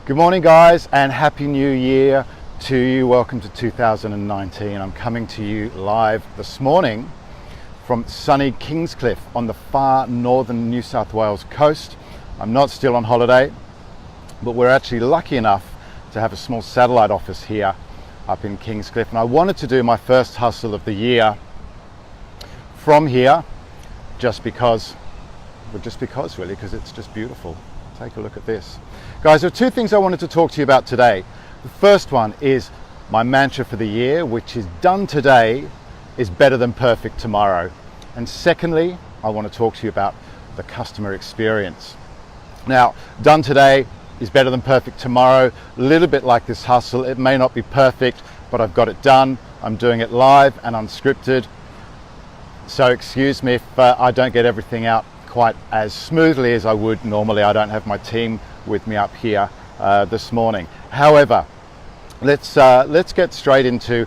Good morning, guys, and Happy New Year to you. Welcome to 2019. I'm coming to you live this morning from sunny Kingscliff on the far northern New South Wales coast. I'm not still on holiday, but we're actually lucky enough to have a small satellite office here up in Kingscliff, and I wanted to do my first hustle of the year from here just because really, because it's just beautiful. Take a look at this. Guys, there are two things I wanted to talk to you about today. The first one is my mantra for the year, which is done today is better than perfect tomorrow. And secondly, I want to talk to you about the customer experience. Now, done today is better than perfect tomorrow. A little bit like this hustle. It may not be perfect, but I've got it done. I'm doing it live and unscripted. So excuse me if I don't get everything out quite as smoothly as I would normally. I don't have my team with me up here this morning. However, let's get straight into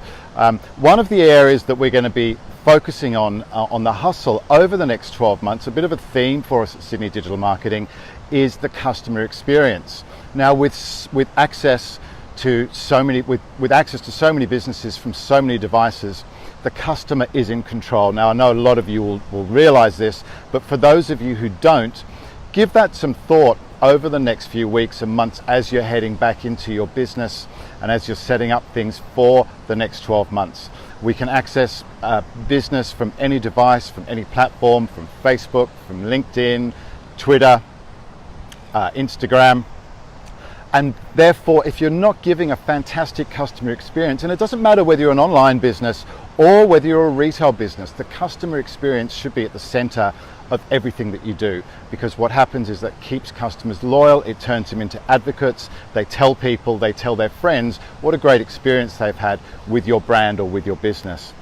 one of the areas that we're going to be focusing on the hustle over the next 12 months. A bit of a theme for us at Sydney Digital Marketing is the customer experience. Now, with access to so many businesses from so many devices, the customer is in control. Now, I know a lot of you will realize this, but for those of you who don't, give that some thought over the next few weeks and months as you're heading back into your business and as you're setting up things for the next 12 months. We can access business from any device, from any platform, from Facebook, from LinkedIn, Twitter, Instagram. And therefore, if you're not giving a fantastic customer experience, and it doesn't matter whether you're an online business or whether you're a retail business, the customer experience should be at the center of everything that you do, because what happens is that keeps customers loyal. It turns them into advocates. They tell people, they tell their friends what a great experience they've had with your brand or with your business.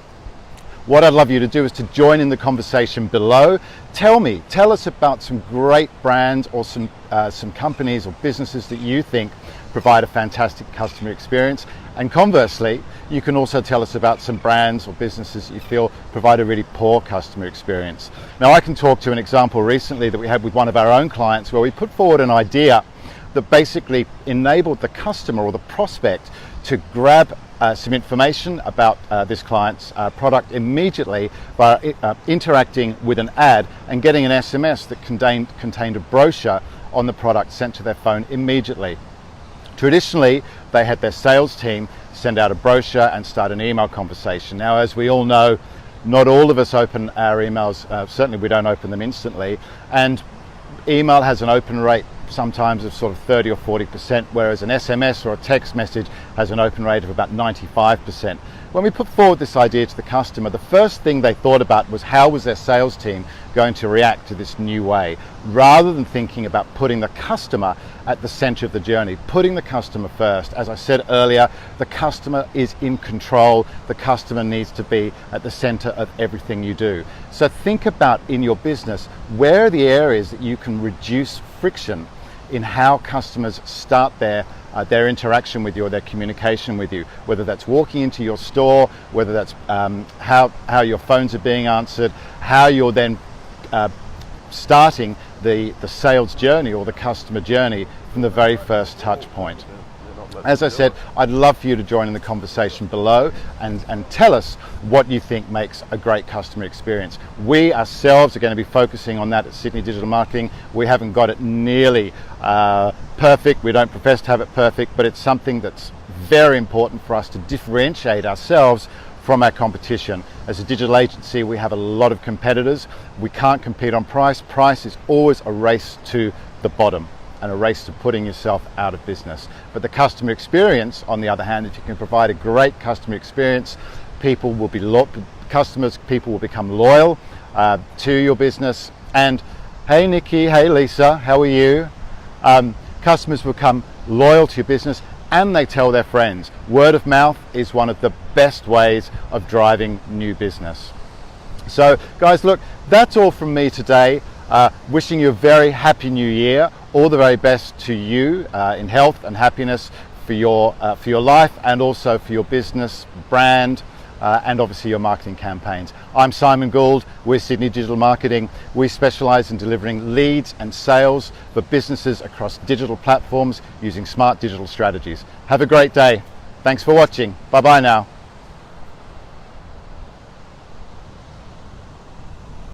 What I'd love you to do is to join in the conversation below. Tell us about some great brands or some companies or businesses that you think provide a fantastic customer experience. And conversely, you can also tell us about some brands or businesses that you feel provide a really poor customer experience. Now, I can talk to an example recently that we had with one of our own clients where we put forward an idea that basically enabled the customer or the prospect to grab some information about this client's product immediately by interacting with an ad and getting an SMS that contained a brochure on the product sent to their phone immediately. Traditionally, they had their sales team send out a brochure and start an email conversation. Now, as we all know, not all of us open our emails. Certainly we don't open them instantly, and email has an open rate sometimes of sort of 30 or 40%, whereas an SMS or a text message has an open rate of about 95%. When we put forward this idea to the customer, the first thing they thought about was how was their sales team going to react to this new way, rather than thinking about putting the customer at the center of the journey, putting the customer first. As I said earlier, the customer is in control. The customer needs to be at the center of everything you do. So think about in your business, where are the areas that you can reduce friction in how customers start their interaction with you or their communication with you, whether that's walking into your store, whether that's how your phones are being answered, how you're then starting the sales journey or the customer journey from the very first touch point. As I said, I'd love for you to join in the conversation below and tell us what you think makes a great customer experience. We ourselves are going to be focusing on that at Sydney Digital Marketing. We haven't got it nearly perfect. We don't profess to have it perfect, but it's something that's very important for us to differentiate ourselves from our competition. As a digital agency, we have a lot of competitors. We can't compete on price. Price is always a race to the bottom and a race to putting yourself out of business. But the customer experience, on the other hand, if you can provide a great customer experience, people will become loyal to your business. And hey Nikki, hey Lisa, how are you? Customers will become loyal to your business and they tell their friends. Word of mouth is one of the best ways of driving new business. So guys, look, that's all from me today. Wishing you a very happy new year. All the very best to you in health and happiness for your life and also for your business, brand, and obviously your marketing campaigns. I'm Simon Gould, we're Sydney Digital Marketing. We specialise in delivering leads and sales for businesses across digital platforms using smart digital strategies. Have a great day. Thanks for watching. Bye bye now.